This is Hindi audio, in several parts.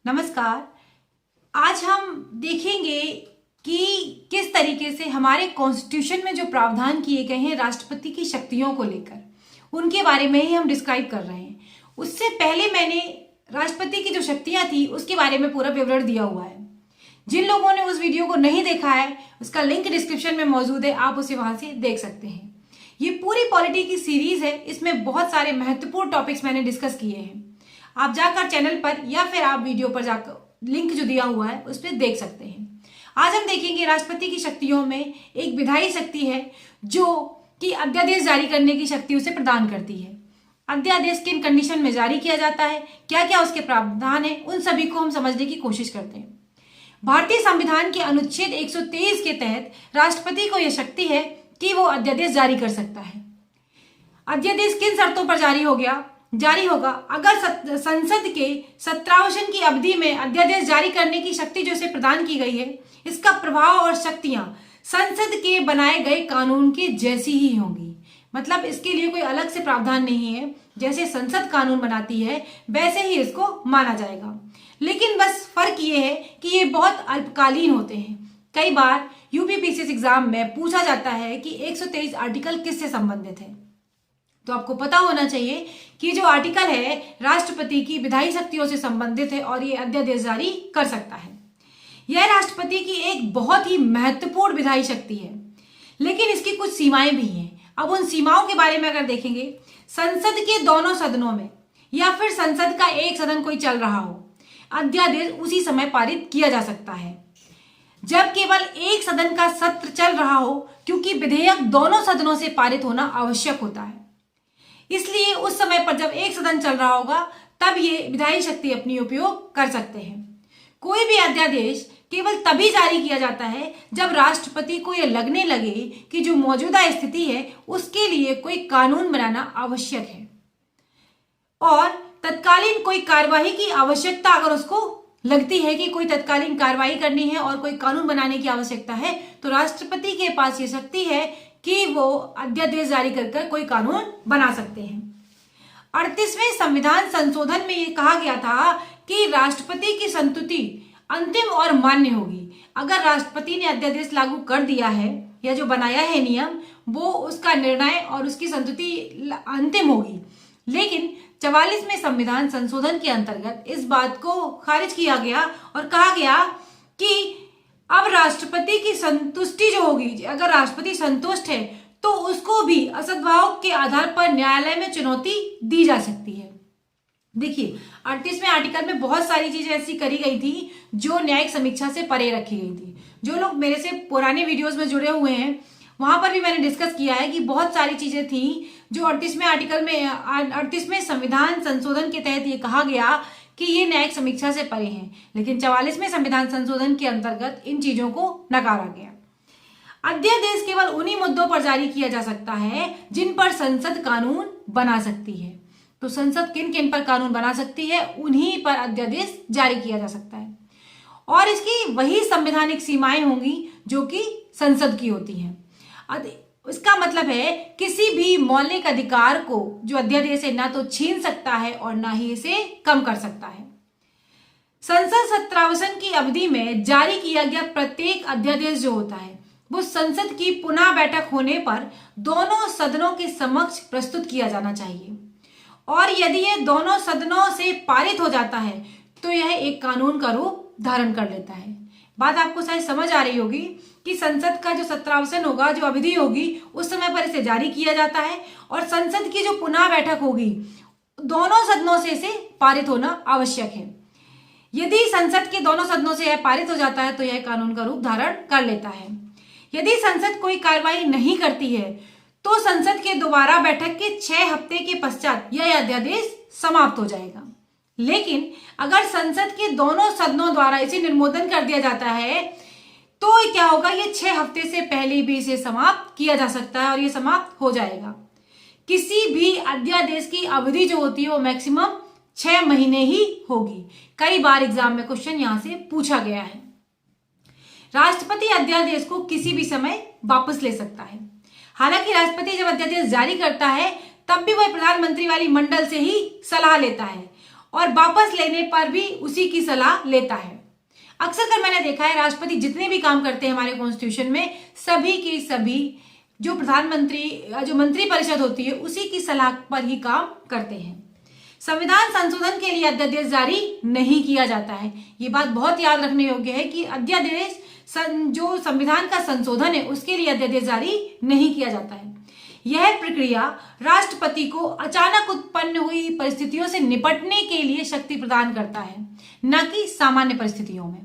नमस्कार। आज हम देखेंगे कि किस तरीके से हमारे कॉन्स्टिट्यूशन में जो प्रावधान किए गए हैं राष्ट्रपति की शक्तियों को लेकर उनके बारे में ही हम डिस्क्राइब कर रहे हैं। उससे पहले मैंने राष्ट्रपति की जो शक्तियां थी उसके बारे में पूरा विवरण दिया हुआ है। जिन लोगों ने उस वीडियो को नहीं देखा है उसका लिंक डिस्क्रिप्शन में मौजूद है, आप उसे वहां से देख सकते हैं। ये पूरी पॉलिटी की सीरीज है, इसमें बहुत सारे महत्वपूर्ण टॉपिक्स मैंने डिस्कस किए हैं। आप जाकर चैनल पर या फिर आप वीडियो पर जाकर लिंक जो दिया हुआ है उस पर देख सकते हैं। आज हम देखेंगे राष्ट्रपति की शक्तियों में एक विधायी शक्ति है जो कि अध्यादेश जारी करने की शक्ति उसे प्रदान करती है। अध्यादेश किन कंडीशन में जारी किया जाता है, क्या क्या उसके प्रावधान है, उन सभी को हम समझने की कोशिश करते हैं। भारतीय संविधान के अनुच्छेद 123 के तहत राष्ट्रपति को यह शक्ति है कि वो अध्यादेश जारी कर सकता है। अध्यादेश किन शर्तों पर जारी होगा अगर संसद के सत्रावसन की अवधि में अध्यादेश जारी करने की शक्ति जो इसे प्रदान की गई है, इसका प्रभाव और शक्तियां संसद के बनाए गए कानून के जैसी ही होंगी। मतलब इसके लिए कोई अलग से प्रावधान नहीं है, जैसे संसद कानून बनाती है वैसे ही इसको माना जाएगा। लेकिन बस फर्क ये है कि ये बहुत अल्पकालीन होते हैं। कई बार यूपीपीसीएस एग्जाम में पूछा जाता है कि 123 आर्टिकल किससे संबंधित है, तो आपको पता होना चाहिए कि जो आर्टिकल है राष्ट्रपति की विधायी शक्तियों से संबंधित है और ये अध्यादेश जारी कर सकता है। यह राष्ट्रपति की एक बहुत ही महत्वपूर्ण विधायी शक्ति है, लेकिन इसकी कुछ सीमाएं भी हैं। अब उन सीमाओं के बारे में अगर देखेंगे, संसद के दोनों सदनों में या फिर संसद का एक सदन कोई चल रहा हो, अध्यादेश उसी समय पारित किया जा सकता है। जब केवल एक सदन का सत्र चल रहा हो, क्योंकि विधेयक दोनों सदनों से पारित होना आवश्यक होता है, इसलिए उस समय पर जब एक सदन चल रहा होगा तब ये विधायी शक्ति अपनी उपयोग कर सकते हैं। कोई भी अध्यादेश केवल तभी जारी किया जाता है जब राष्ट्रपति को यह लगने लगे कि जो मौजूदा स्थिति है उसके लिए कोई कानून बनाना आवश्यक है और तत्कालीन कोई कार्यवाही की आवश्यकता अगर उसको लगती है कि कोई तत्कालीन कार्रवाई करनी है और कोई कानून बनाने की आवश्यकता है, तो राष्ट्रपति के पास ये शक्ति है कि वो अध्यादेश जारी कर कोई कानून बना सकते हैं। 38वें संविधान संशोधन में ये कहा गया था कि राष्ट्रपति की संस्तुति अंतिम और मान्य होगी। अगर राष्ट्रपति ने अध्यादेश लागू कर दिया है या जो बनाया है नियम, वो उसका निर्णय और उसकी संस्तुति अंतिम होगी। लेकिन 44वें संविधान संशोधन के अंतर्गत इस बात को खारिज किया गया और कहा गया कि अब राष्ट्रपति की संतुष्टि जो होगी, अगर राष्ट्रपति संतुष्ट है तो उसको भी असद्भाव के आधार पर न्यायालय में चुनौती दी जा सकती है। देखिए, 38वें आर्टिकल में बहुत सारी चीजें ऐसी करी गई थी जो न्यायिक समीक्षा से परे रखी गई थी। जो लोग मेरे से पुराने वीडियोस में जुड़े हुए हैं वहां पर भी मैंने डिस्कस किया है कि बहुत सारी चीजें थी जो 38वें आर्टिकल में 38वें संविधान संशोधन के तहत ये कहा गया कि ये न्यायिक समीक्षा से परे हैं, लेकिन 44वें संविधान संशोधन के अंतर्गत इन चीजों को नकारा गया। अध्यादेश केवल उन्हीं मुद्दों पर जारी किया जा सकता है जिन पर संसद कानून बना सकती है। तो संसद किन किन पर कानून बना सकती है, उन्हीं पर अध्यादेश जारी किया जा सकता है और इसकी वही संवैधानिक सीमाएं होंगी जो कि संसद की होती हैं। इसका मतलब है किसी भी मौलिक अधिकार को जो अध्यादेश है ना तो छीन सकता है और ना ही इसे कम कर सकता है। संसद सत्रावसन की अवधि में जारी किया गया प्रत्येक अध्यादेश जो होता है वो संसद की पुनः बैठक होने पर दोनों सदनों के समक्ष प्रस्तुत किया जाना चाहिए और यदि ये दोनों सदनों से पारित हो जाता है तो यह एक कानून का रूप धारण कर लेता है। बात आपको शायद समझ आ रही होगी कि संसद का जो सत्रावसन होगा, जो अवधि होगी, उस समय पर इसे जारी किया जाता है और संसद की जो पुनः बैठक होगी दोनों सदनों से इसे पारित होना आवश्यक है। यदि संसद के दोनों सदनों से यह पारित हो जाता है तो यह कानून का रूप धारण कर लेता है। यदि संसद कोई कार्रवाई नहीं करती है तो संसद के दोबारा बैठक के 6 हफ्ते के पश्चात यह अध्यादेश समाप्त हो जाएगा। लेकिन अगर संसद के दोनों सदनों द्वारा इसे निर्मोदन कर दिया जाता है तो क्या होगा, ये 6 हफ्ते से पहले भी इसे समाप्त किया जा सकता है और ये समाप्त हो जाएगा। किसी भी अध्यादेश की अवधि जो होती है वो मैक्सिमम 6 महीने ही होगी। कई बार एग्जाम में क्वेश्चन यहां से पूछा गया है। राष्ट्रपति अध्यादेश को किसी भी समय वापस ले सकता है। हालांकि राष्ट्रपति जब अध्यादेश जारी करता है तब भी वह प्रधानमंत्री वाली मंडल से ही सलाह लेता है और वापस लेने पर भी उसी की सलाह लेता है। अक्सर कर मैंने देखा है राष्ट्रपति जितने भी काम करते हैं हमारे कॉन्स्टिट्यूशन में, सभी की सभी जो प्रधानमंत्री जो मंत्रिपरिषद होती है उसी की सलाह पर ही काम करते हैं। संविधान संशोधन के लिए अध्यादेश जारी नहीं किया जाता है। ये बात बहुत याद रखने योग्य है कि अध्यादेश जो संविधान का संशोधन है उसके लिए अध्यादेश जारी नहीं किया जाता है। यह प्रक्रिया राष्ट्रपति को अचानक उत्पन्न हुई परिस्थितियों से निपटने के लिए शक्ति प्रदान करता है, न कि सामान्य परिस्थितियों में।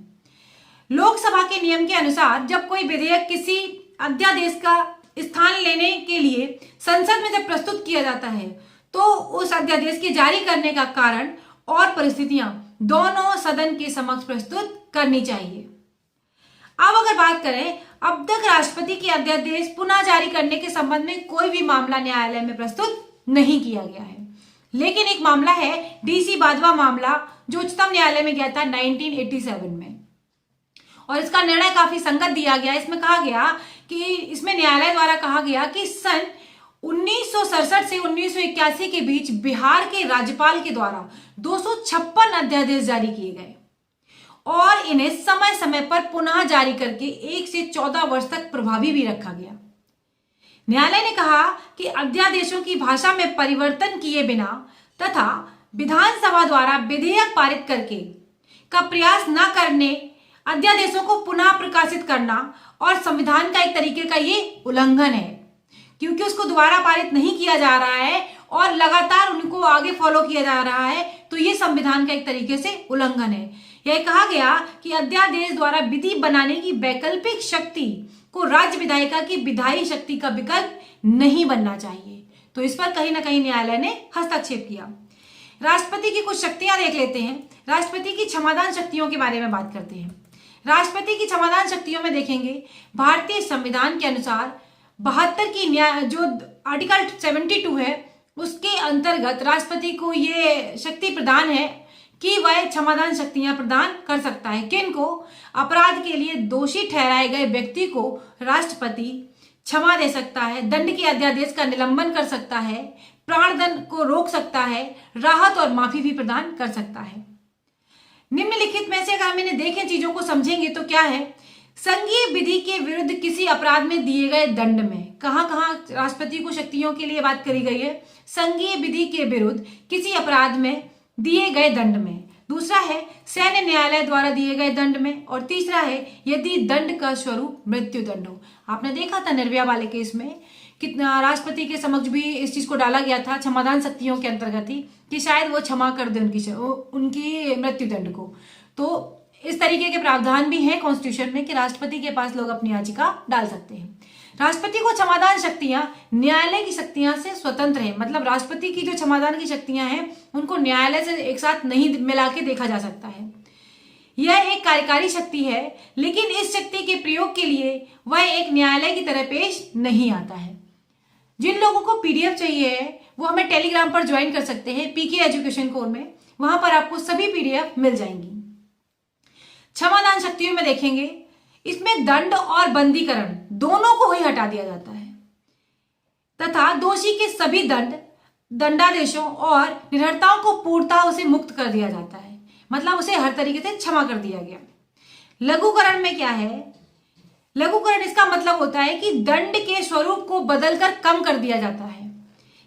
लोकसभा के नियम के अनुसार जब कोई विधेयक किसी अध्यादेश का स्थान लेने के लिए संसद में जब प्रस्तुत किया जाता है तो उस अध्यादेश के जारी करने का कारण और परिस्थितियां दोनों सदन के समक्ष प्रस्तुत करनी चाहिए। अब अगर बात करें, अब तक राष्ट्रपति के अध्यादेश पुनः जारी करने के संबंध में कोई भी मामला न्यायालय में प्रस्तुत नहीं किया गया है, लेकिन एक मामला है डीसी बाजवा मामला जो उच्चतम न्यायालय में गया था 1987 में, और इसका निर्णय काफी संगत दिया गया। इसमें कहा गया कि इसमें न्यायालय द्वारा कहा गया कि सन 1967 से 1981 के बीच बिहार के राज्यपाल के द्वारा 256 अध्यादेश जारी किए गए और इन्हें समय समय पर पुनः जारी करके 1 से 14 वर्ष तक प्रभावी भी रखा गया। न्यायालय ने कहा कि अध्यादेशों की भाषा में परिवर्तन किए बिना तथा विधानसभा द्वारा विधेयक पारित करके का प्रयास न करने अध्यादेशों को पुनः प्रकाशित करना और संविधान का एक तरीके का ये उल्लंघन है, क्योंकि उसको दोबारा पारित नहीं किया जा रहा है और लगातार उनको आगे फॉलो किया जा रहा है, तो ये संविधान का एक तरीके से उल्लंघन है। यह कहा गया कि अध्यादेश द्वारा विधि बनाने की वैकल्पिक शक्ति को राज्य विधायिका की विधायी शक्ति का विकल्प नहीं बनना चाहिए। तो इस पर कहीं ना कहीं न्यायालय ने हस्तक्षेप किया। राष्ट्रपति की कुछ शक्तियां देख लेते हैं। राष्ट्रपति की क्षमादान शक्तियों के बारे में बात करते हैं। राष्ट्रपति की क्षमादान शक्तियों में देखेंगे, भारतीय संविधान के अनुसार 72 की जो आर्टिकल 72 है उसके अंतर्गत राष्ट्रपति को ये शक्ति प्रदान है कि वह क्षमादान शक्तियां प्रदान कर सकता है। किनको? अपराध के लिए दोषी ठहराए गए व्यक्ति को राष्ट्रपति क्षमा दे सकता है, दंड के अध्यादेश का निलंबन कर सकता है, प्राणदंड को रोक सकता है, राहत और माफी भी प्रदान कर सकता है। निम्नलिखित में से अगर हम इन्हें देखें, चीजों को समझेंगे तो क्या है, संघीय विधि के विरुद्ध किसी अपराध में दिए गए दंड में कहां कहां राष्ट्रपति को शक्तियों के लिए बात करी गई है? संघीय विधि के विरुद्ध किसी अपराध में दिए गए दंड में। दूसरा है सैन्य न्यायालय द्वारा दिए गए दंड में, और तीसरा है यदि दंड का स्वरूप मृत्यु दंड हो। आपने देखा था निर्भया वाले केस में कितना राष्ट्रपति के समक्ष भी इस चीज को डाला गया था, क्षमादान शक्तियों के अंतर्गत ही, कि शायद वो क्षमा कर दे उनकी मृत्यु दंड को। तो इस तरीके के प्रावधान भी हैं कॉन्स्टिट्यूशन में कि राष्ट्रपति के पास लोग अपनी याचिका डाल सकते हैं। राष्ट्रपति को क्षमादान शक्तियां न्यायालय की शक्तियां से स्वतंत्र है, मतलब राष्ट्रपति की जो क्षमादान की शक्तियां हैं उनको न्यायालय से एक साथ नहीं मिला के देखा जा सकता है। यह एक कार्यकारी शक्ति है, लेकिन इस शक्ति के प्रयोग के लिए वह एक न्यायालय की तरह पेश नहीं आता है। जिन लोगों को पीडीएफ चाहिए है वो हमें टेलीग्राम पर ज्वाइन कर सकते हैं, पीके एजुकेशन कोर में, वहां पर आपको सभी पीडीएफ मिल जाएंगी। क्षमादान शक्तियों में देखेंगे, इसमें दंड और बंदीकरण दोनों को ही हटा दिया जाता है तथा दोषी के सभी दंडादेशों और निर्भरताओं को पूर्णतः उसे मुक्त कर दिया जाता है, मतलब उसे हर तरीके से क्षमा कर दिया गया। लघुकरण में क्या है? लघुकरण इसका मतलब होता है कि दंड के स्वरूप को बदलकर कम कर दिया जाता है।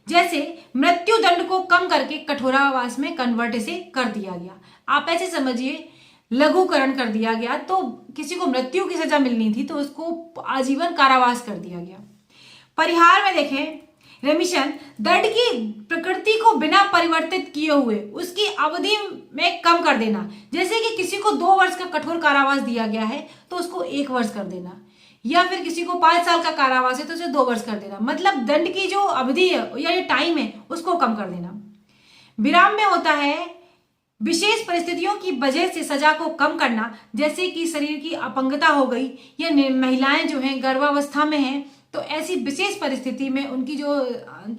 जैसे मृत्यु दंड को कम करके कठोरावास में कन्वर्ट इसे कर दिया गया। आप ऐसे समझिए, लघुकरण कर दिया गया तो किसी को मृत्यु की सजा मिलनी थी तो उसको आजीवन कारावास कर दिया गया। परिहार में देखें, रेमिशन दंड की प्रकृति को बिना परिवर्तित किए हुए उसकी अवधि में कम कर देना। जैसे कि किसी को 2 वर्ष का कठोर कारावास दिया गया है तो उसको 1 वर्ष कर देना, या फिर किसी को 5 साल का कारावास है तो उसे 2 वर्ष कर देना, मतलब दंड की जो अवधि है या ये टाइम है उसको कम कर देना। विराम में होता है विशेष परिस्थितियों की वजह से सजा को कम करना, जैसे कि शरीर की अपंगता हो गई या महिलाएं जो हैं गर्भावस्था में हैं तो ऐसी विशेष परिस्थिति में उनकी जो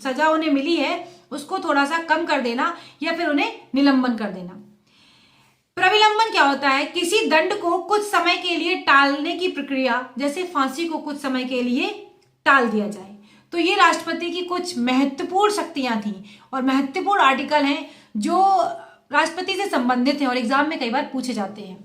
सजा उन्हें मिली है उसको थोड़ा सा कम कर देना या फिर उन्हें निलंबन कर देना। प्रविलंबन क्या होता है? किसी दंड को कुछ समय के लिए टालने की प्रक्रिया, जैसे फांसी को कुछ समय के लिए टाल दिया जाए। तो ये राष्ट्रपति की कुछ महत्वपूर्ण शक्तियां थी और महत्वपूर्ण आर्टिकल हैं जो राष्ट्रपति से संबंधित हैं और एग्जाम में कई बार पूछे जाते हैं।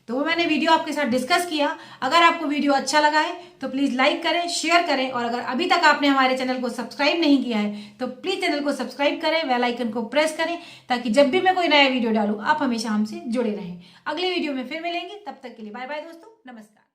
तो वो मैंने वीडियो आपके साथ डिस्कस किया। अगर आपको वीडियो अच्छा लगा है तो प्लीज लाइक करें, शेयर करें, और अगर अभी तक आपने हमारे चैनल को सब्सक्राइब नहीं किया है तो प्लीज चैनल को सब्सक्राइब करें, बेल आइकन को प्रेस करें, ताकि जब भी मैं कोई नया वीडियो डालूं आप हमेशा हमसे जुड़े रहें। अगले वीडियो में फिर मिलेंगे, तब तक के लिए बाय बाय दोस्तों, नमस्कार।